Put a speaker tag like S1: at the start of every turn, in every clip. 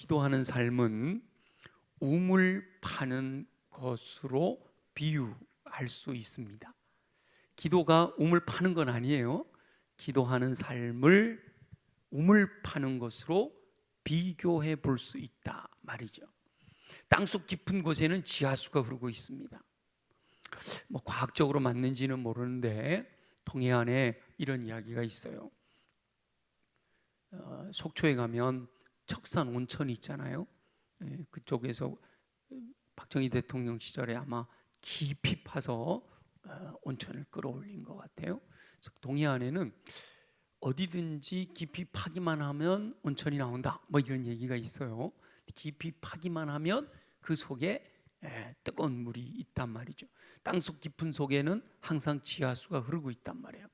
S1: 기도하는 삶은 우물 파는 것으로 비유할 수 있습니다. 기도가 우물 파는 건 아니에요. 기도하는 삶을 우물 파는 것으로 비교해 볼 수 있다 말이죠. 땅속 깊은 곳에는 지하수가 흐르고 있습니다. 과학적으로 맞는지는 모르는데 동해안에 이런 이야기가 있어요. 속초에 가면 척산 온천이 있잖아요. 그쪽에서 박정희 대통령 시절에 아마 깊이 파서 온천을 끌어올린 것 같아요. 그래서 동해안에는 어디든지 깊이 파기만 하면 온천이 나온다, 이런 얘기가 있어요. 깊이 파기만 하면 그 속에 뜨거운 물이 있단 말이죠. 땅속 깊은 속에는 항상 지하수가 흐르고 있단 말이에요.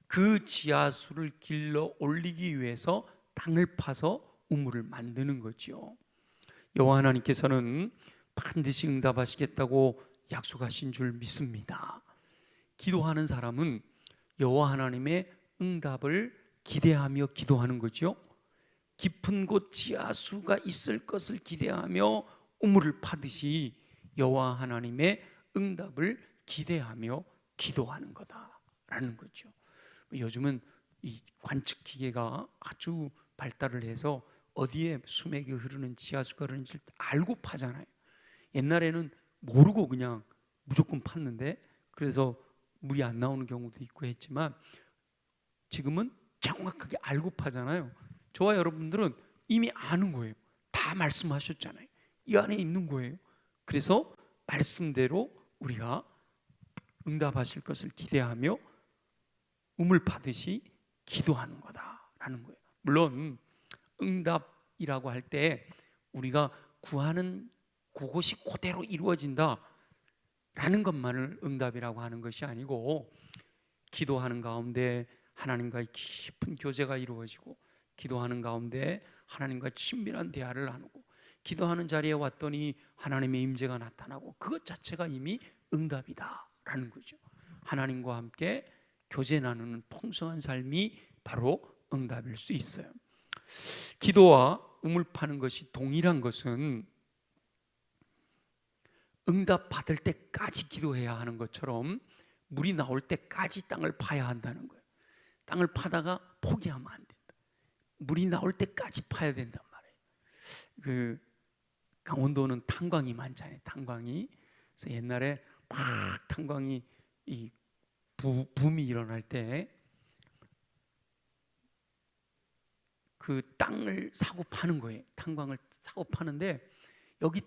S1: 그 지하수를 길러 올리기 위해서 땅을 파서 우물을 만드는 거죠. 여호와 하나님께서는 반드시 응답하시겠다고 약속하신 줄 믿습니다. 기도하는 사람은 여호와 하나님의 응답을 기대하며 기도하는 거죠. 깊은 곳 지하수가 있을 것을 기대하며 우물을 파듯이 여호와 하나님의 응답을 기대하며 기도하는 거다라는 거죠. 요즘은 이 관측 기계가 아주 발달을 해서 어디에 수맥이 흐르는 지하수가 흐르는지 알고 파잖아요. 옛날에는 모르고 그냥 무조건 팠는데 그래서 물이 안 나오는 경우도 있고 했지만 지금은 정확하게 알고 파잖아요. 저와 여러분들은 이미 아는 거예요. 다 말씀하셨잖아요. 이 안에 있는 거예요. 그래서 말씀대로 우리가 응답하실 것을 기대하며 우물 파듯이 기도하는 거다라는 거예요. 물론 응답이라고 할 때 우리가 구하는 그것이 그대로 이루어진다라는 것만을 응답이라고 하는 것이 아니고, 기도하는 가운데 하나님과의 깊은 교제가 이루어지고, 기도하는 가운데 하나님과 친밀한 대화를 나누고, 기도하는 자리에 왔더니 하나님의 임재가 나타나고, 그것 자체가 이미 응답이다라는 거죠. 하나님과 함께 교제 나누는 풍성한 삶이 바로 응답일 수 있어요. 기도와 우물 파는 것이 동일한 것은 응답 받을 때까지 기도해야 하는 것처럼 물이 나올 때까지 땅을 파야 한다는 거예요. 땅을 파다가 포기하면 안 된다. 물이 나올 때까지 파야 된단 말이에요. 강원도는 탄광이 많잖아요. 탄광이. 그래서 옛날에 막 탄광이 붐이 일어날 때 그 땅을 사고 파는 거예요. 탄광을 사고 파는데 여기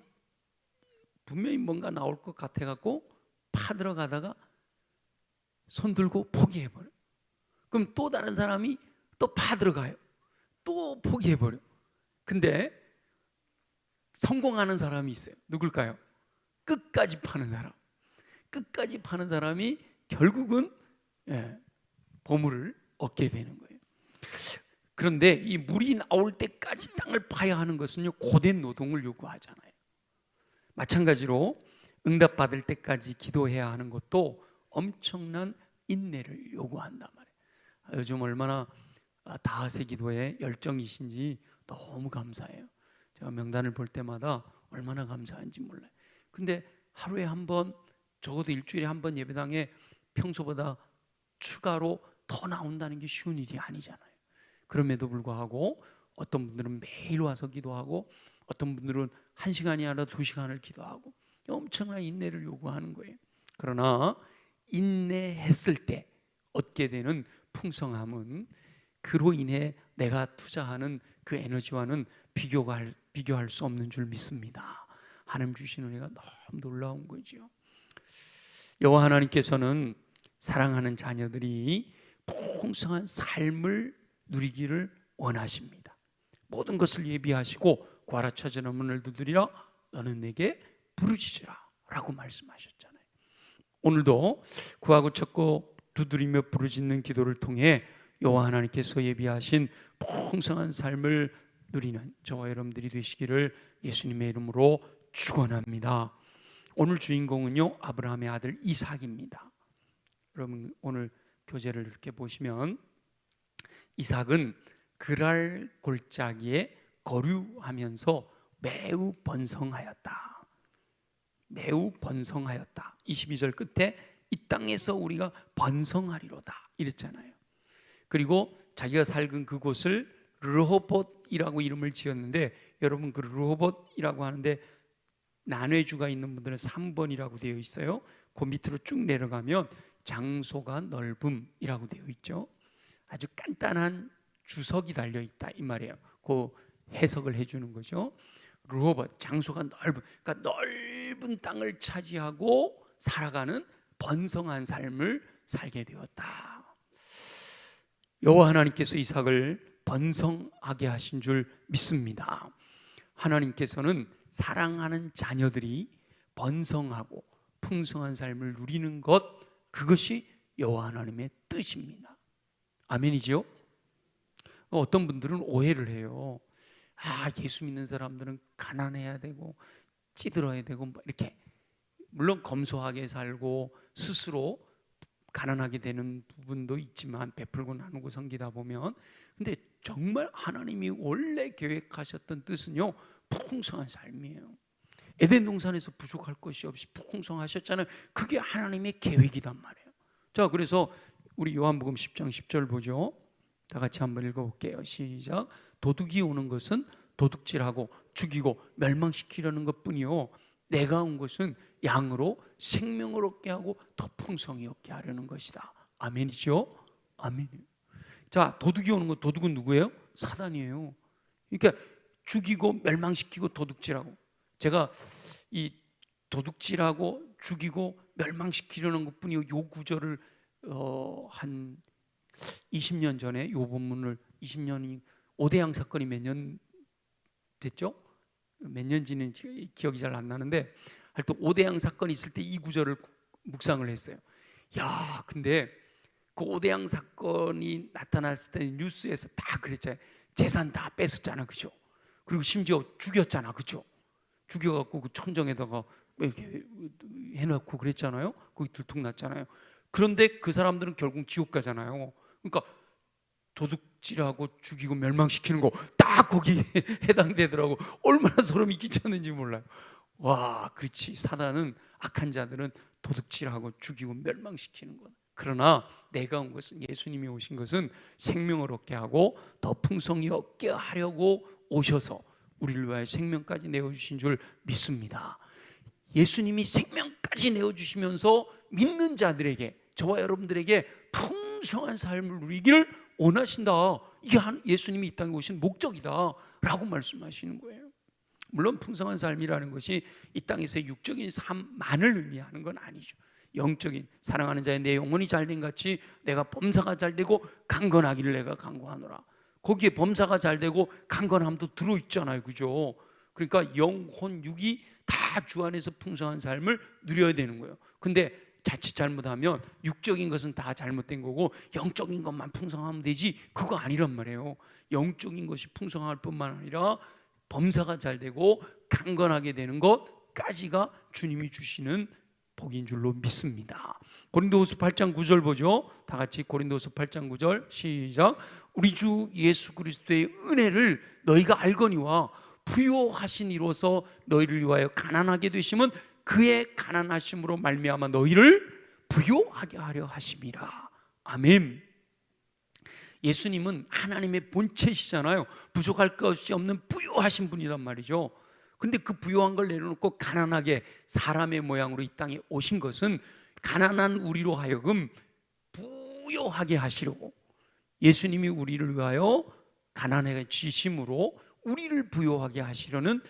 S1: 분명히 뭔가 나올 것 같아 갖고 파 들어가다가 손 들고 포기해 버려. 그럼 또 다른 사람이 또 파 들어가요. 또 포기해 버려. 근데 성공하는 사람이 있어요. 누굴까요? 끝까지 파는 사람. 끝까지 파는 사람이 결국은 보물을 얻게 되는 거예요. 그런데 이 물이 나올 때까지 땅을 파야 하는 것은요, 고된 노동을 요구하잖아요. 마찬가지로 응답받을 때까지 기도해야 하는 것도 엄청난 인내를 요구한단 말이에요. 요즘 얼마나 다하세 기도에 열정이신지 너무 감사해요. 제가 명단을 볼 때마다 얼마나 감사한지 몰라요. 근데 하루에 한 번, 적어도 일주일에 한 번 예배당에 평소보다 추가로 더 나온다는 게 쉬운 일이 아니잖아요. 그럼에도 불구하고 어떤 분들은 매일 와서 기도하고, 어떤 분들은 1시간이 아니라 2시간을 기도하고, 엄청난 인내를 요구하는 거예요. 그러나 인내했을 때 얻게 되는 풍성함은 그로 인해 내가 투자하는 그 에너지와는 비교할 수 없는 줄 믿습니다. 하나님 주시는 은혜가 너무 놀라운 거죠. 여호와 하나님께서는 사랑하는 자녀들이 풍성한 삶을 누리기를 원하십니다. 모든 것을 예비하시고 구하라 찾으라 문을 두드리라 너는 내게 부르짖으라 라고 말씀하셨잖아요. 오늘도 구하고 찾고 두드리며 부르짖는 기도를 통해 여호와 하나님께서 예비하신 풍성한 삶을 누리는 저와 여러분들이 되시기를 예수님의 이름으로 축원합니다. 오늘 주인공은요, 아브라함의 아들 이삭입니다. 여러분 오늘 교재를 이렇게 보시면 이삭은 그랄 골짜기에 거류하면서 매우 번성하였다. 매우 번성하였다. 22절 끝에 이 땅에서 우리가 번성하리로다 이랬잖아요. 그리고 자기가 살던 그곳을 르호봇이라고 이름을 지었는데, 여러분 그 르호봇이라고 하는데 난외주가 있는 분들은 3번이라고 되어 있어요. 그 밑으로 쭉 내려가면 장소가 넓음이라고 되어 있죠. 아주 간단한 주석이 달려 있다 이 말이에요. 그 해석을 해주는 거죠. 르호봇, 장소가 넓은, 그러니까 넓은 땅을 차지하고 살아가는 번성한 삶을 살게 되었다. 여호와 하나님께서 이삭을 번성하게 하신 줄 믿습니다. 하나님께서는 사랑하는 자녀들이 번성하고 풍성한 삶을 누리는 것, 그것이 여호와 하나님의 뜻입니다. 아멘이죠? 어떤 분들은 오해를 해요. 예수 믿는 사람들은 가난해야 되고 찌들어야 되고 이렇게, 물론 검소하게 살고 스스로 가난하게 되는 부분도 있지만 베풀고 나누고 섬기다 보면, 근데 정말 하나님이 원래 계획하셨던 뜻은요, 풍성한 삶이에요. 에덴 동산에서 부족할 것이 없이 풍성하셨잖아요. 그게 하나님의 계획이단 말이에요. 자, 그래서 우리 요한복음 10장 10절 보죠. 다 같이 한번 읽어볼게요. 시작. 도둑이 오는 것은 도둑질하고 죽이고 멸망시키려는 것뿐이요, 내가 온 것은 양으로 생명을 얻게 하고 더 풍성히 얻게 하려는 것이다. 아멘이죠? 아멘. 자, 도둑이 오는 것, 도둑은 누구예요? 사단이에요. 그러니까 죽이고 멸망시키고 도둑질하고, 제가 이 도둑질하고 죽이고 멸망시키려는 것뿐이요, 요 구절을 한 20년 전에 요 본문을, 20년이 오대양 사건이 몇 년 됐죠? 몇 년지는 기억이 잘 안 나는데, 하여튼 오대양 사건이 있을 때 이 구절을 묵상을 했어요. 야, 근데 그 오대양 사건이 나타났을 때 뉴스에서 다 그랬잖아요. 재산 다 뺏었잖아, 그죠? 그리고 심지어 죽였잖아, 그죠? 죽여갖고 그 천정에다가 이렇게 해놓고 그랬잖아요. 거기 들통났잖아요. 그런데 그 사람들은 결국 지옥 가잖아요. 그러니까 도둑질하고 죽이고 멸망시키는 거 딱 거기 해당되더라고. 얼마나 소름이 끼쳤는지 몰라요. 와, 그렇지. 사단은, 악한 자들은 도둑질하고 죽이고 멸망시키는 것. 그러나 내가 온 것은, 예수님이 오신 것은 생명을 얻게 하고 더 풍성히 얻게 하려고 오셔서 우리를 위하여 생명까지 내어주신 줄 믿습니다. 예수님이 생명까지 내어주시면서 믿는 자들에게, 저와 여러분들에게 풍성한 삶을 누리기를 원하신다. 이게 예수님이 이 땅에 오신 목적이다 라고 말씀하시는 거예요. 물론 풍성한 삶이라는 것이 이 땅에서의 육적인 삶만을 의미하는 건 아니죠. 영적인, 사랑하는 자의 내 영혼이 잘된 같이 내가 범사가 잘되고 강건하기를 내가 강구하노라. 거기에 범사가 잘되고 강건함도 들어있잖아요, 그죠? 그러니까 영혼, 육이 다 주 안에서 풍성한 삶을 누려야 되는 거예요. 근데 자칫 잘못하면 육적인 것은 다 잘못된 거고 영적인 것만 풍성하면 되지, 그거 아니란 말이에요. 영적인 것이 풍성할 뿐만 아니라 범사가 잘 되고 강건하게 되는 것까지가 주님이 주시는 복인 줄로 믿습니다. 고린도후서 8장 9절 보죠. 다 같이 고린도후서 8장 9절 시작. 우리 주 예수 그리스도의 은혜를 너희가 알거니와 부요하신 이로서 너희를 위하여 가난하게 되심은 그의 가난하심으로 말미암아 너희를 부요하게 하려 하심이라. 아멘. 예수님은 하나님의 본체시잖아요. 부족할 것이 없는 부요하신 분이란 말이죠. 근데 그 부요한 걸 내려놓고 가난하게 사람의 모양으로 이 땅에 오신 것은 가난한 우리로 하여금 부요하게 하시려고, 예수님이 우리를 위하여 가난해지심으로 우리를 부요하게 하시려는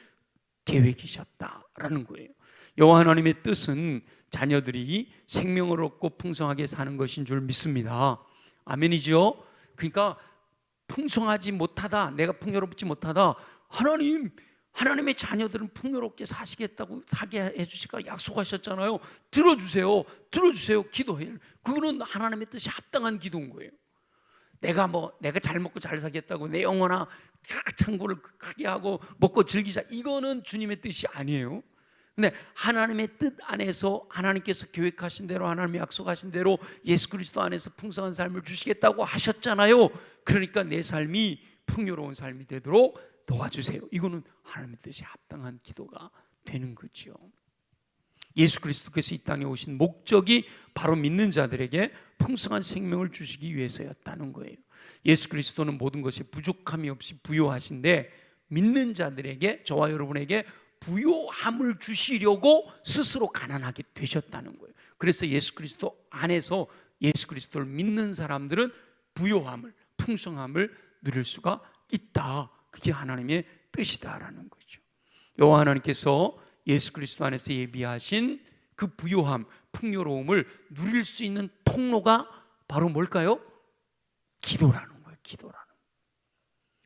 S1: 계획이셨다라는 거예요. 여호와 하나님의 뜻은 자녀들이 생명을 얻고 풍성하게 사는 것인 줄 믿습니다. 아멘이죠? 그러니까 풍성하지 못하다, 내가 풍요롭지 못하다, 하나님의 자녀들은 풍요롭게 사시겠다고 사게 해주실까 약속하셨잖아요. 들어주세요. 기도해요. 그거는 하나님의 뜻이 합당한 기도인 거예요. 내가 잘 먹고 잘 살겠다고 내 영혼아 창고를 크게 하고 먹고 즐기자, 이거는 주님의 뜻이 아니에요. 근데 하나님의 뜻 안에서 하나님께서 계획하신 대로, 하나님이 약속하신 대로 예수 그리스도 안에서 풍성한 삶을 주시겠다고 하셨잖아요. 그러니까 내 삶이 풍요로운 삶이 되도록 도와주세요. 이거는 하나님의 뜻에 합당한 기도가 되는 거죠. 예수 그리스도께서 이 땅에 오신 목적이 바로 믿는 자들에게 풍성한 생명을 주시기 위해서였다는 거예요. 예수 그리스도는 모든 것에 부족함이 없이 부요하신데 믿는 자들에게, 저와 여러분에게 부요함을 주시려고 스스로 가난하게 되셨다는 거예요. 그래서 예수 그리스도 안에서 예수 그리스도를 믿는 사람들은 부요함을, 풍성함을 누릴 수가 있다. 그게 하나님의 뜻이다라는 거죠. 여호와 하나님께서 예수 그리스도 안에서 예비하신 그 부요함, 풍요로움을 누릴 수 있는 통로가 바로 뭘까요? 기도라는 거예요. 기도라는 거예요.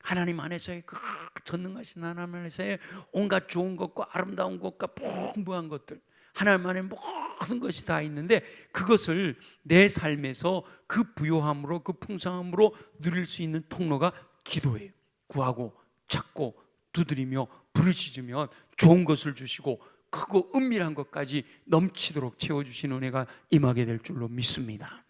S1: 하나님 안에서의 그 전능하신 하나님 안에서의 온갖 좋은 것과 아름다운 것과 풍부한 것들, 하나님 안에 모든 것이 다 있는데 그것을 내 삶에서 그 부요함으로, 그 풍성함으로 누릴 수 있는 통로가 기도예요. 구하고 찾고 두드리며 부르짖으면 좋은 것을 주시고 크고 은밀한 것까지 넘치도록 채워주시는 은혜가 임하게 될 줄로 믿습니다.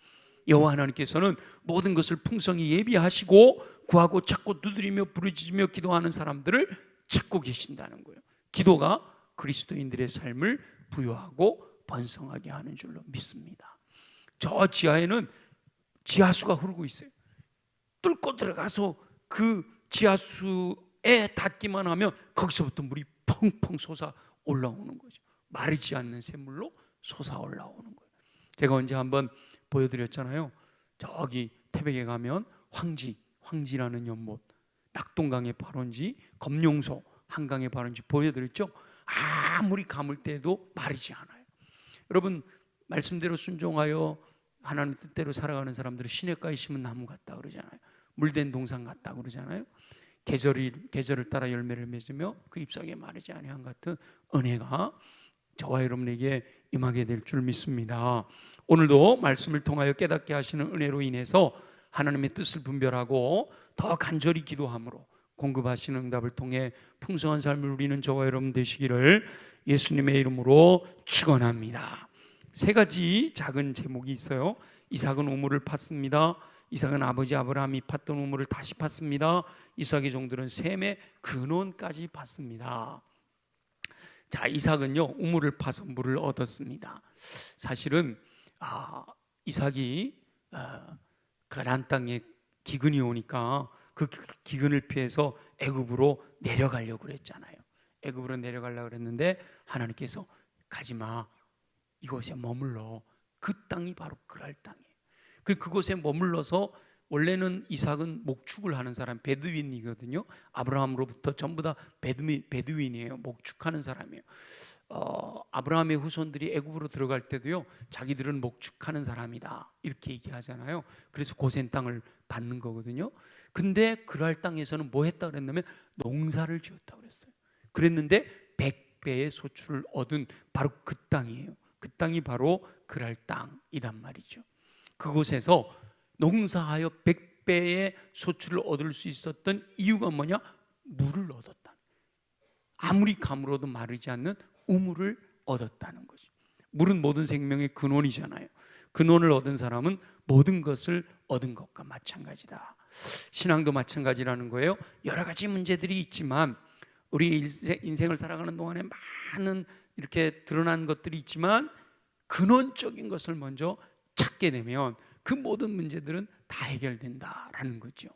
S1: 여호와 하나님께서는 모든 것을 풍성히 예비하시고 구하고 찾고 두드리며 부르짖으며 기도하는 사람들을 찾고 계신다는 거예요. 기도가 그리스도인들의 삶을 부요하고 번성하게 하는 줄로 믿습니다. 저 지하에는 지하수가 흐르고 있어요. 뚫고 들어가서 그 지하수에 닿기만 하면 거기서부터 물이 펑펑 솟아 올라오는 거죠. 마르지 않는 샘물로 솟아 올라오는 거예요. 제가 언제 한번 보여드렸잖아요. 저기 태백에 가면 황지라는 연못, 낙동강의 발원지, 검룡소 한강의 발원지 보여드렸죠. 아무리 감을 때도 마르지 않아요. 여러분, 말씀대로 순종하여 하나님 뜻대로 살아가는 사람들은 시냇가에 심은 나무 같다 그러잖아요. 물된 동산 같다 그러잖아요. 계절을 따라 열매를 맺으며 그 잎사귀에 마르지 아니한 같은 은혜가 저와 여러분에게 임하게 될 줄 믿습니다. 오늘도 말씀을 통하여 깨닫게 하시는 은혜로 인해서 하나님의 뜻을 분별하고 더 간절히 기도함으로 공급하시는 응답을 통해 풍성한 삶을 누리는 저와 여러분 되시기를 예수님의 이름으로 축원합니다. 세 가지 작은 제목이 있어요. 이삭은 우물을 팠습니다. 이삭은 아버지 아브라함이 팠던 우물을 다시 팠습니다. 이삭의 종들은 셈의 근원까지 팠습니다. 자, 이삭은요 우물을 파서 물을 얻었습니다. 사실은 이삭이 가나안 땅에 기근이 오니까 그 기근을 피해서 애굽으로 내려가려고 그랬잖아요. 애굽으로 내려가려고 그랬는데 하나님께서 가지마, 이곳에 머물러. 그 땅이 바로 그랄 땅이에요. 그곳에 머물러서 원래는 이삭은 목축을 하는 사람, 베두인이거든요. 아브라함으로부터 전부 다 베두인이에요. 목축하는 사람이에요. 아브라함의 후손들이 애굽으로 들어갈 때도요 자기들은 목축하는 사람이다 이렇게 얘기하잖아요. 그래서 고센 땅을 받는 거거든요. 근데 그랄 땅에서는 뭐 했다 그랬냐면 농사를 지었다 그랬어요. 그랬는데 100배의 소출을 얻은 바로 그 땅이에요. 그 땅이 바로 그랄 땅이란 말이죠. 그곳에서 농사하여 100배의 소출을 얻을 수 있었던 이유가 뭐냐? 물을 얻었다. 아무리 가물어도 마르지 않는 우물을 얻었다는 거죠. 물은 모든 생명의 근원이잖아요. 근원을 얻은 사람은 모든 것을 얻은 것과 마찬가지다. 신앙도 마찬가지라는 거예요. 여러 가지 문제들이 있지만 우리 인생을 살아가는 동안에 많은 이렇게 드러난 것들이 있지만 근원적인 것을 먼저 찾게 되면 그 모든 문제들은 다 해결된다라는 거죠.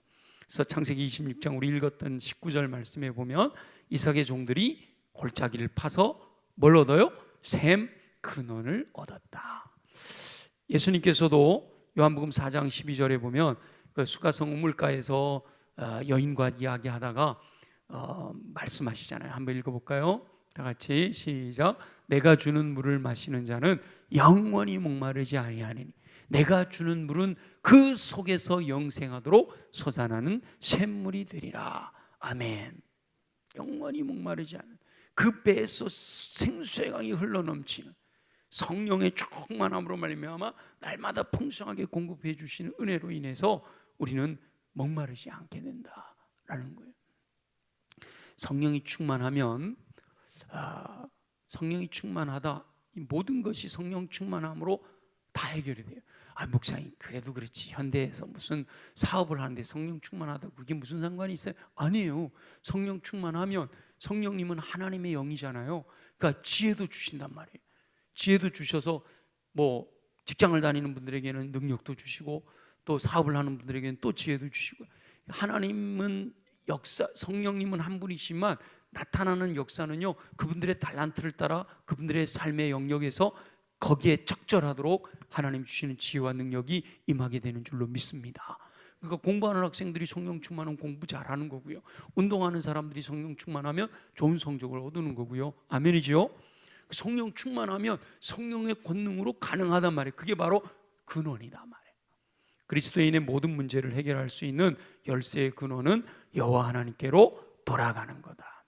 S1: 그래서 창세기 26장 우리 읽었던 19절 말씀에 보면 이삭의 종들이 골짜기를 파서 뭘 얻어요? 셈 근원을 얻었다. 예수님께서도 요한복음 4장 12절에 보면 그 수가성 우물가에서 여인과 이야기하다가 말씀하시잖아요. 한번 읽어볼까요? 다 같이 시작. 내가 주는 물을 마시는 자는 영원히 목마르지 아니하리니 내가 주는 물은 그 속에서 영생하도록 솟아나는 샘물이 되리라. 아멘. 영원히 목마르지 않는 그 배에서 생수의 강이 흘러넘치는 성령의 충만함으로 말미암아 날마다 풍성하게 공급해 주시는 은혜로 인해서 우리는 목마르지 않게 된다라는 거예요. 성령이 충만하면 성령이 충만하다, 이 모든 것이 성령 충만함으로 다 해결이 돼요. 목사님 그래도 그렇지 현대에서 무슨 사업을 하는데 성령 충만하다고 그게 무슨 상관이 있어요? 아니에요. 성령 충만하면 성령님은 하나님의 영이잖아요. 그러니까 지혜도 주신단 말이에요. 지혜도 주셔서 뭐 직장을 다니는 분들에게는 능력도 주시고 또 사업을 하는 분들에게는 또 지혜도 주시고, 하나님은 역사, 성령님은 한 분이시지만 나타나는 역사는요 그분들의 달란트를 따라 그분들의 삶의 영역에서 거기에 적절하도록 하나님 주시는 지혜와 능력이 임하게 되는 줄로 믿습니다. 그러니까 공부하는 학생들이 성령 충만하면 공부 잘하는 거고요, 운동하는 사람들이 성령 충만하면 좋은 성적을 얻는 거고요. 아멘이죠? 성령 충만하면 성령의 권능으로 가능하단 말이에요. 그게 바로 근원이다 말이에요. 그리스도인의 모든 문제를 해결할 수 있는 열쇠의 근원은 여호와 하나님께로 돌아가는 거다.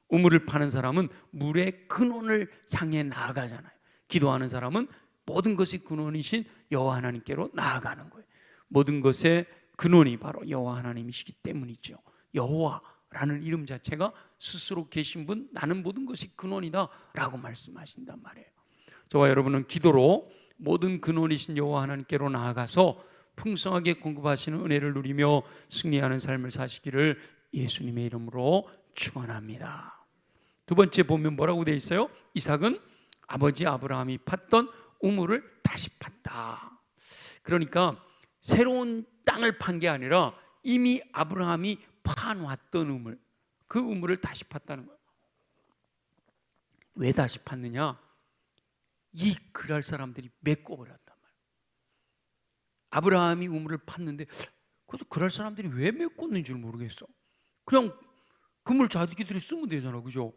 S1: 우물을 파는 사람은 물의 근원을 향해 나아가잖아요. 기도하는 사람은 모든 것이 근원이신 여호와 하나님께로 나아가는 거예요. 모든 것의 근원이 바로 여호와 하나님이시기 때문이죠. 여호와라는 이름 자체가 스스로 계신 분, 나는 모든 것이 근원이다 라고 말씀하신단 말이에요. 저와 여러분은 기도로 모든 근원이신 여호와 하나님께로 나아가서 풍성하게 공급하시는 은혜를 누리며 승리하는 삶을 사시기를 예수님의 이름으로 축원합니다. 두 번째 보면 뭐라고 되어 있어요? 이삭은 아버지 아브라함이 팠던 우물을 다시 팠다. 그러니까 새로운 땅을 판 게 아니라 이미 아브라함이 파놨던 우물, 그 우물을 다시 팠다는 거예요. 왜 다시 팠느냐? 이 그랄 사람들이 메꿔버렸단 말이에요. 아브라함이 우물을 팠는데 그것도 그랄 사람들이 왜 메꿨는지 모르겠어. 그냥 그물 자기들이 쓰면 되잖아, 그죠?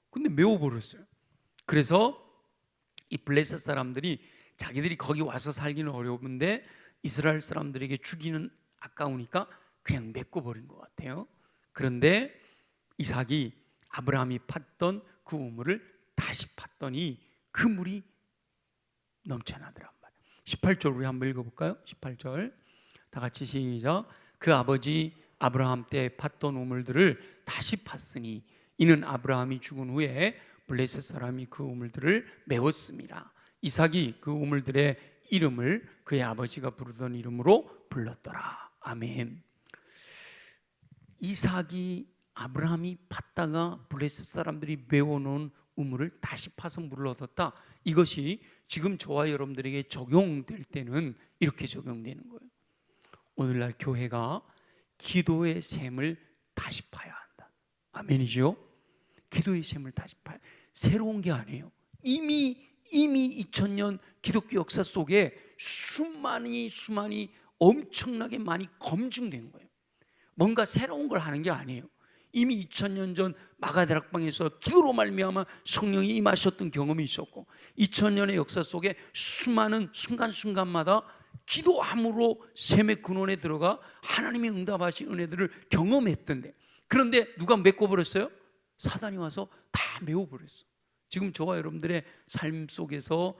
S1: 근데 메워버렸어요. 그래서 이 블레셋 사람들이 자기들이 거기 와서 살기는 어려운데 이스라엘 사람들에게 주기는 아까우니까 그냥 메꿔버린 것 같아요. 그런데 이삭이 아브라함이 팠던 그 우물을 다시 팠더니 그 물이 넘쳐나더란 말이에요. 18절 우리 한번 읽어볼까요? 18절 다 같이 시작. 그 아버지 아브라함 때 팠던 우물들을 다시 팠으니 이는 아브라함이 죽은 후에 블레셋 사람이 그 우물들을 메웠습니다. 이삭이 그 우물들의 이름을 그의 아버지가 부르던 이름으로 불렀더라. 아멘. 이삭이 아브라함이 팠다가 블레셋 사람들이 메워놓은 우물을 다시 파서 물을 얻었다. 이것이 지금 저와 여러분들에게 적용될 때는 이렇게 적용되는 거예요. 오늘날 교회가 기도의 샘을 다시 파야 한다. 아멘이죠? 기도의 샘을 다시 파야. 새로운 게 아니에요. 이미 2000년 기독교 역사 속에 수많이 엄청나게 많이 검증된 거예요. 뭔가 새로운 걸 하는 게 아니에요. 이미 2000년 전 마가다락방에서 기도로 말미암아 성령이 임하셨던 경험이 있었고 2000년의 역사 속에 수많은 순간순간마다 기도함으로 샘의 근원에 들어가 하나님이 응답하신 은혜들을 경험했던데, 그런데 누가 메꿔버렸어요? 사단이 와서 다 메워버렸어. 지금 저와 여러분들의 삶 속에서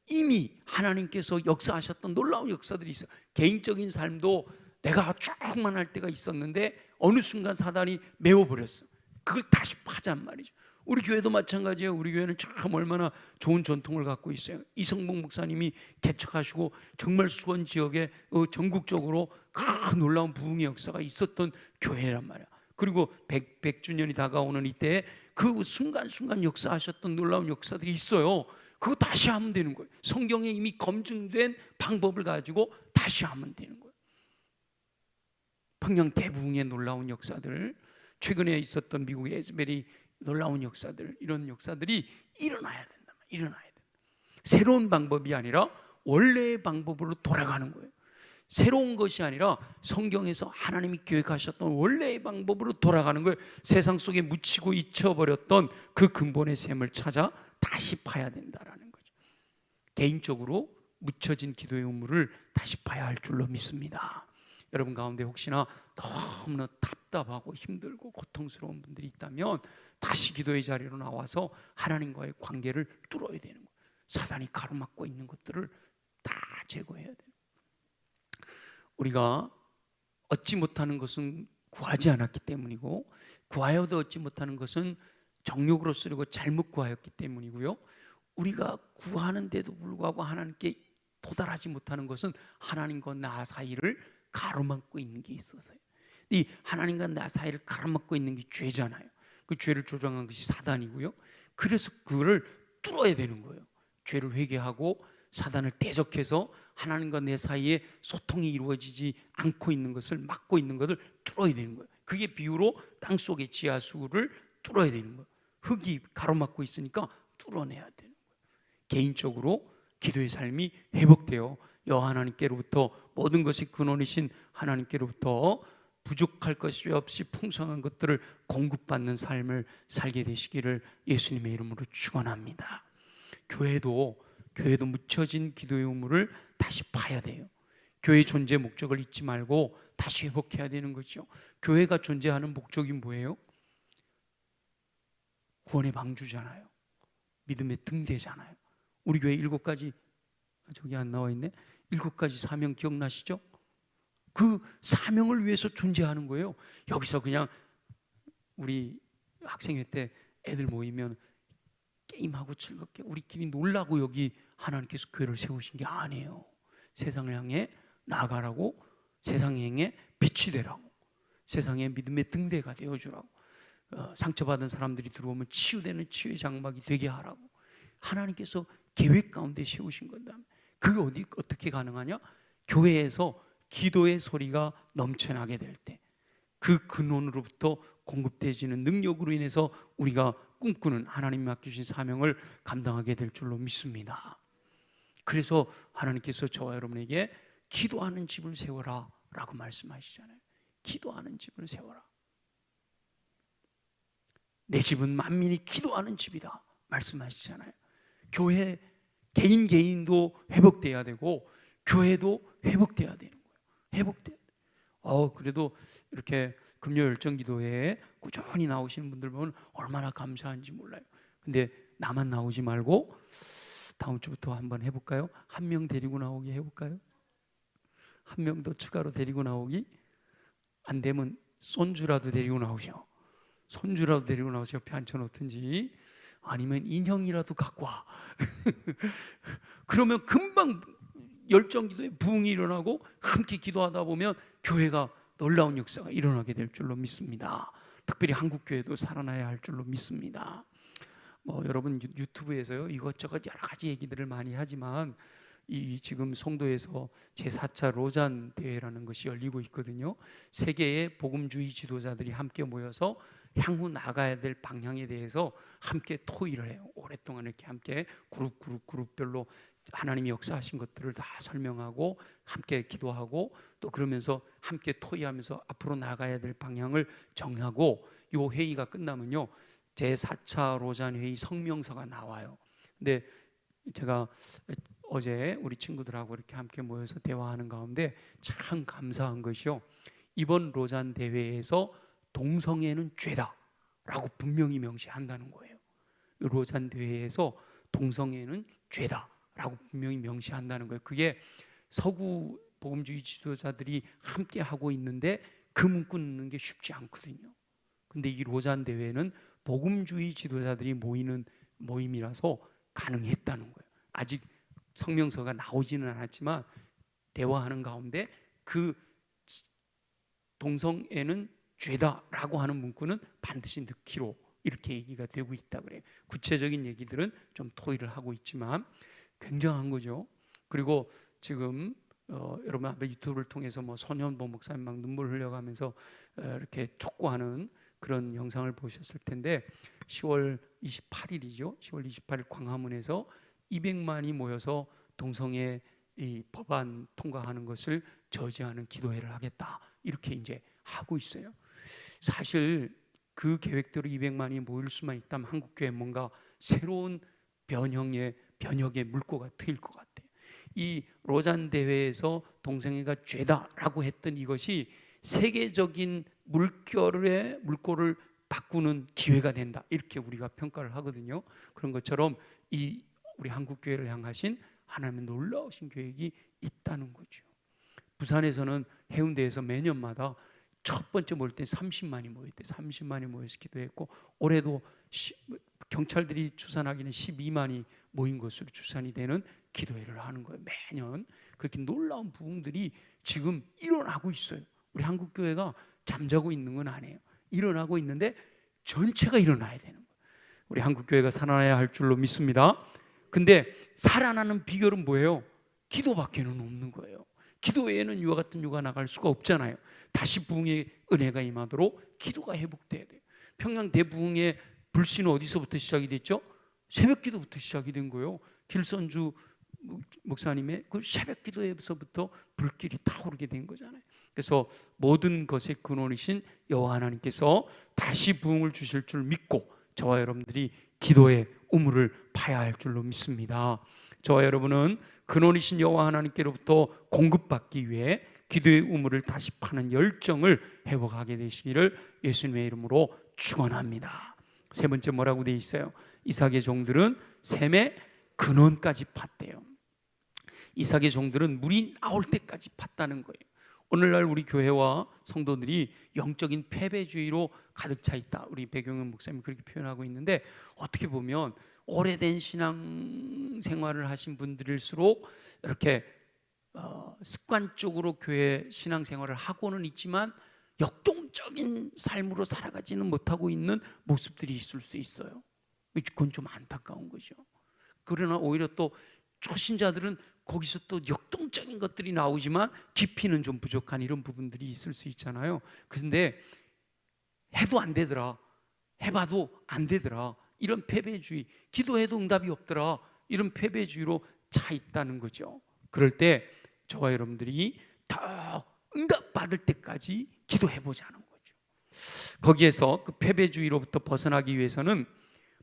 S1: 이미 하나님께서 역사하셨던 놀라운 역사들이 있어요. 개인적인 삶도 내가 충만할 때가 있었는데 어느 순간 사단이 메워버렸어. 그걸 다시 파잔 말이죠. 우리 교회도 마찬가지예요. 우리 교회는 참 얼마나 좋은 전통을 갖고 있어요. 이성봉 목사님이 개척하시고 정말 수원 지역에 전국적으로 큰 놀라운 부흥의 역사가 있었던 교회란 말이야. 그리고 100주년이 다가오는 이때에 그 순간순간 역사하셨던 놀라운 역사들이 있어요. 그거 다시 하면 되는 거예요. 성경에 이미 검증된 방법을 가지고 다시 하면 되는 거예요. 평양 대부흥의 놀라운 역사들, 최근에 있었던 미국의 에즈벨이 놀라운 역사들, 이런 역사들이 일어나야 된다. 일어나야 된다. 새로운 방법이 아니라 원래의 방법으로 돌아가는 거예요. 새로운 것이 아니라 성경에서 하나님이 계획하셨던 원래의 방법으로 돌아가는 거예요. 세상 속에 묻히고 잊혀버렸던 그 근본의 샘을 찾아 다시 파야 된다라는 거죠. 개인적으로 묻혀진 기도의 우물을 다시 파야 할 줄로 믿습니다. 여러분 가운데 혹시나 너무나 답답하고 힘들고 고통스러운 분들이 있다면 다시 기도의 자리로 나와서 하나님과의 관계를 뚫어야 되는 거예요. 사단이 가로막고 있는 것들을 다 제거해야 돼요. 우리가 얻지 못하는 것은 구하지 않았기 때문이고, 구하여도 얻지 못하는 것은 정욕으로 쓰려고 잘못 구하였기 때문이고요, 우리가 구하는데도 불구하고 하나님께 도달하지 못하는 것은 하나님과 나 사이를 가로막고 있는 게 있어서요. 이 하나님과 나 사이를 가로막고 있는 게 죄잖아요. 그 죄를 조장한 것이 사단이고요. 그래서 그거를 뚫어야 되는 거예요. 죄를 회개하고 사단을 대적해서 하나님과 내 사이에 소통이 이루어지지 않고 있는 것을 막고 있는 것을 뚫어야 되는 거예요. 그게 비유로 땅속의 지하수를 뚫어야 되는 거예요. 흙이 가로막고 있으니까 뚫어내야 되는 거예요. 개인적으로 기도의 삶이 회복되어 여호와 하나님께로부터 모든 것이 근원이신 하나님께로부터 부족할 것이 없이 풍성한 것들을 공급받는 삶을 살게 되시기를 예수님의 이름으로 축원합니다. 교회도 묻혀진 기도의 우물을 다시 파야 돼요. 교회의 존재 목적을 잊지 말고 다시 회복해야 되는 거죠. 교회가 존재하는 목적이 뭐예요? 구원의 방주잖아요. 믿음의 등대잖아요. 우리 교회 7가지, 저기 안 나와 있네. 7가지 사명 기억나시죠? 그 사명을 위해서 존재하는 거예요. 여기서 그냥 우리 학생회 때 애들 모이면 게임하고 즐겁게 우리끼리 놀라고 여기 하나님께서 교회를 세우신 게 아니에요. 세상을 향해 나아가라고, 세상에 향해 빛이 되라고, 세상의 믿음의 등대가 되어주라고, 상처받은 사람들이 들어오면 치유되는 치유의 장막이 되게 하라고 하나님께서 계획 가운데 세우신 건다. 그게 어떻게 가능하냐? 교회에서 기도의 소리가 넘쳐나게 될 때, 그 근원으로부터 공급되어지는 능력으로 인해서 우리가 꿈꾸는 하나님이 맡기신 사명을 감당하게 될 줄로 믿습니다. 그래서 하나님께서 저와 여러분에게 기도하는 집을 세워라 라고 말씀하시잖아요. 기도하는 집을 세워라. 내 집은 만민이 기도하는 집이다 말씀하시잖아요. 교회 개인도 회복돼야 되고 교회도 회복돼야 되는 거예요. 회복돼야 돼요. 그래도 이렇게 금요 열정기도회에 꾸준히 나오시는 분들 보면 얼마나 감사한지 몰라요. 근데 나만 나오지 말고 다음 주부터 한번 해볼까요? 한 명 데리고 나오기 해볼까요? 한 명 더 추가로 데리고 나오기. 안 되면 손주라도 데리고 나오셔. 손주라도 데리고 나오셔. 옆에 앉혀놓든지 아니면 인형이라도 갖고 와. 그러면 금방 열정기도에 부흥이 일어나고 함께 기도하다 보면 교회가 놀라운 역사가 일어나게 될 줄로 믿습니다. 특별히 한국교회도 살아나야 할 줄로 믿습니다. 여러분 유튜브에서요 이것저것 여러 가지 얘기들을 많이 하지만 이 지금 송도에서 제4차 로잔 대회라는 것이 열리고 있거든요. 세계의 복음주의 지도자들이 함께 모여서 향후 나가야 될 방향에 대해서 함께 토의를 해요. 오랫동안 이렇게 함께 그룹별로 하나님이 역사하신 것들을 다 설명하고 함께 기도하고 또 그러면서 함께 토의하면서 앞으로 나가야 될 방향을 정하고, 이 회의가 끝나면요 제4차 로잔 회의 성명서가 나와요. 근데 제가 어제 우리 친구들하고 이렇게 함께 모여서 대화하는 가운데 참 감사한 것이요, 이번 로잔 대회에서 동성애는 죄다라고 분명히 명시한다는 거예요. 로잔 대회에서 동성애는 죄다라고 분명히 명시한다는 거예요. 그게 서구 복음주의 지도자들이 함께 하고 있는데 그 문구 넣는 게 쉽지 않거든요. 근데 이 로잔 대회는 복음주의 지도자들이 모이는 모임이라서 가능했다는 거예요. 아직 성명서가 나오지는 않았지만 대화하는 가운데 그 동성애는 죄다라고 하는 문구는 반드시 넣기로 이렇게 얘기가 되고 있다 그래요. 구체적인 얘기들은 좀 토의를 하고 있지만 굉장한 거죠. 그리고 지금 여러분 아마 유튜브를 통해서 손현보 목사님 막 눈물 흘려가면서 이렇게 촉구하는 그런 영상을 보셨을 텐데 10월 28일이죠. 10월 28일 광화문에서 200만이 모여서 동성애 이 법안 통과하는 것을 저지하는 기도회를 하겠다 이렇게 이제 하고 있어요. 사실 그 계획대로 200만이 모일 수만 있다면 한국교회 뭔가 새로운 변형의 물꼬가 트일 것 같아요. 이 로잔 대회에서 동성애가 죄다라고 했던 이것이 세계적인 물꼬를 바꾸는 기회가 된다 이렇게 우리가 평가를 하거든요. 그런 것처럼 이 우리 한국교회를 향하신 하나님의 놀라우신 계획이 있다는 거죠. 부산에서는 해운대에서 매년마다 첫 번째 모일 때 30만이 모였대. 30만이 모여서 기도했고 올해도 경찰들이 추산하기는 12만이 모인 것으로 추산이 되는 기도회를 하는 거예요. 매년 그렇게 놀라운 부흥들이 지금 일어나고 있어요. 우리 한국교회가 잠자고 있는 건 아니에요. 일어나고 있는데 전체가 일어나야 되는 거예요. 우리 한국교회가 살아나야 할 줄로 믿습니다. 근데 살아나는 비결은 뭐예요? 기도밖에는 없는 거예요. 기도 외에는 이와 같은 유가 나갈 수가 없잖아요. 다시 부흥의 은혜가 임하도록 기도가 회복돼야 돼요. 평양 대부흥의 불씨는 어디서부터 시작이 됐죠? 새벽 기도부터 시작이 된 거예요. 길선주 목사님의 그 새벽 기도에서부터 불길이 타오르게 된 거잖아요. 그래서 모든 것의 근원이신 여호와 하나님께서 다시 부흥을 주실 줄 믿고 저와 여러분들이 기도의 우물을 파야 할 줄로 믿습니다. 저와 여러분은 근원이신 여호와 하나님께로부터 공급받기 위해 기도의 우물을 다시 파는 열정을 회복하게 되시기를 예수님의 이름으로 축원합니다. 세 번째 뭐라고 되어 있어요? 이삭의 종들은 샘의 근원까지 팠대요. 이삭의 종들은 물이 나올 때까지 팠다는 거예요. 오늘날 우리 교회와 성도들이 영적인 패배주의로 가득 차 있다. 우리 배경현 목사님이 그렇게 표현하고 있는데, 어떻게 보면 오래된 신앙 생활을 하신 분들일수록 이렇게 습관적으로 교회 신앙 생활을 하고는 있지만 역동적인 삶으로 살아가지는 못하고 있는 모습들이 있을 수 있어요. 그건 좀 안타까운 거죠. 그러나 오히려 또 초신자들은 거기서 또 역동적인 것들이 나오지만 깊이는 좀 부족한 이런 부분들이 있을 수 있잖아요. 그런데 해도 안 되더라, 해봐도 안 되더라, 이런 패배주의, 기도해도 응답이 없더라, 이런 패배주의로 차 있다는 거죠. 그럴 때 저와 여러분들이 더 응답 받을 때까지 기도해보자는 거죠. 거기에서 그 패배주의로부터 벗어나기 위해서는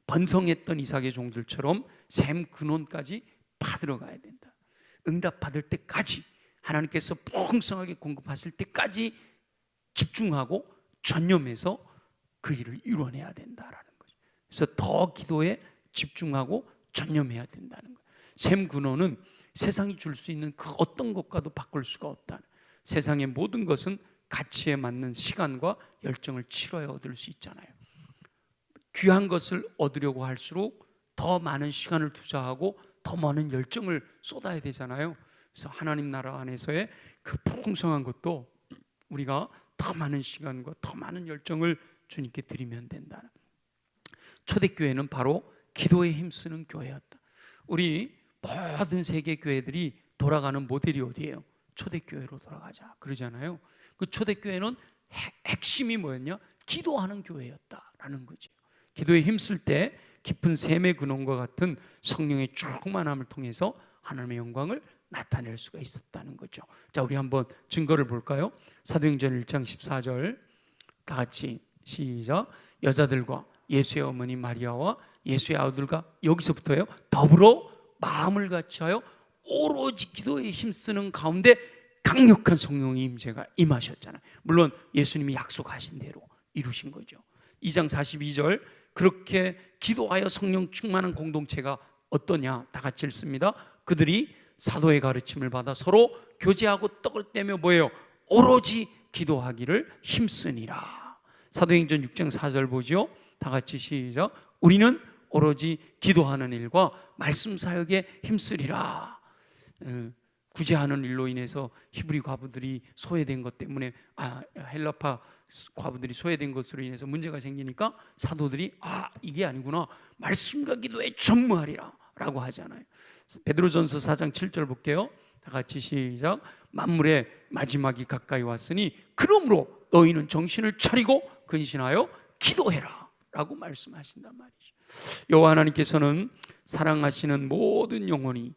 S1: 번성했던 이삭의 종들처럼 샘 근원까지 파들어가야 된다. 응답 받을 때까지, 하나님께서 풍성하게 공급하실 때까지 집중하고 전념해서 그 일을 이뤄내야 된다라는 거죠. 그래서 더 기도에 집중하고 전념해야 된다는 거예요. 샘 근원은 세상이 줄 수 있는 그 어떤 것과도 바꿀 수가 없다는, 세상의 모든 것은 가치에 맞는 시간과 열정을 치러야 얻을 수 있잖아요. 귀한 것을 얻으려고 할수록 더 많은 시간을 투자하고 더 많은 열정을 쏟아야 되잖아요. 그래서 하나님 나라 안에서의 그 풍성한 것도 우리가 더 많은 시간과 더 많은 열정을 주님께 드리면 된다. 초대교회는 바로 기도에 힘쓰는 교회였다. 우리 모든 세계 교회들이 돌아가는 모델이 어디예요? 초대교회로 돌아가자 그러잖아요. 그 초대교회는 핵심이 뭐였냐? 기도하는 교회였다라는 거죠. 기도에 힘쓸 때 깊은 샘의 근원과 같은 성령의 충만함을 통해서 하나님의 영광을 나타낼 수가 있었다는 거죠. 자, 우리 한번 증거를 볼까요? 사도행전 1장 14절 다 같이 시작. 여자들과 예수의 어머니 마리아와 예수의 아들과, 여기서부터요, 더불어 마음을 같이하여 오로지 기도에 힘쓰는 가운데 강력한 성령의 임재가 임하셨잖아요. 물론 예수님이 약속하신 대로 이루신 거죠. 2장 42절 그렇게 기도하여 성령 충만한 공동체가 어떠냐? 다 같이 읽습니다. 그들이 사도의 가르침을 받아 서로 교제하고 떡을 떼며 뭐예요? 오로지 기도하기를 힘쓰니라. 사도행전 6장 4절 보죠. 다 같이 시작. 우리는 오로지 기도하는 일과 말씀 사역에 힘쓰리라. 구제하는 일로 인해서 히브리 과부들이 소외된 것 때문에, 헬라파 과부들이 소외된 것으로 인해서 문제가 생기니까 사도들이 이게 아니구나, 말씀과 기도에 전무하리라 라고 하잖아요. 베드로전서 4장 7절 볼게요. 다 같이 시작. 만물의 마지막이 가까이 왔으니 그러므로 너희는 정신을 차리고 근신하여 기도해라 라고 말씀하신단 말이죠. 여호와 하나님께서는 사랑하시는 모든 영혼이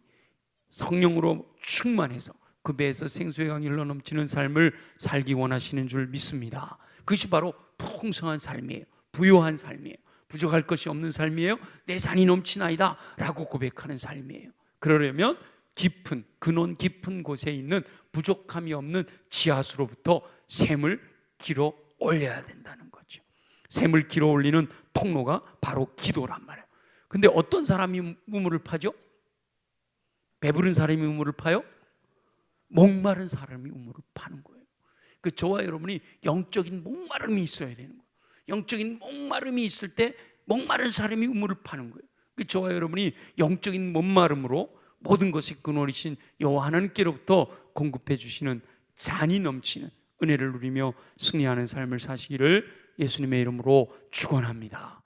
S1: 성령으로 충만해서 그 배에서 생수의 강이 흘러넘치는 삶을 살기 원하시는 줄 믿습니다. 그것이 바로 풍성한 삶이에요. 부요한 삶이에요. 부족할 것이 없는 삶이에요. 내 산이 넘치나이다 라고 고백하는 삶이에요. 그러려면 깊은, 근원 깊은 곳에 있는 부족함이 없는 지하수로부터 샘을 길어 올려야 된다는 거죠. 샘을 길어 올리는 통로가 바로 기도란 말이에요. 근데 어떤 사람이 우물을 파죠? 배부른 사람이 우물을 파요? 목마른 사람이 우물을 파는 거예요. 그 저와 여러분이 영적인 목마름이 있어야 되는 거예요. 영적인 목마름이 있을 때 목마른 사람이 우물을 파는 거예요. 그 저와 여러분이 영적인 목마름으로 모든 것이 근원이신 여호와 하나님께로부터 공급해 주시는 잔이 넘치는 은혜를 누리며 승리하는 삶을 사시기를 예수님의 이름으로 축원합니다.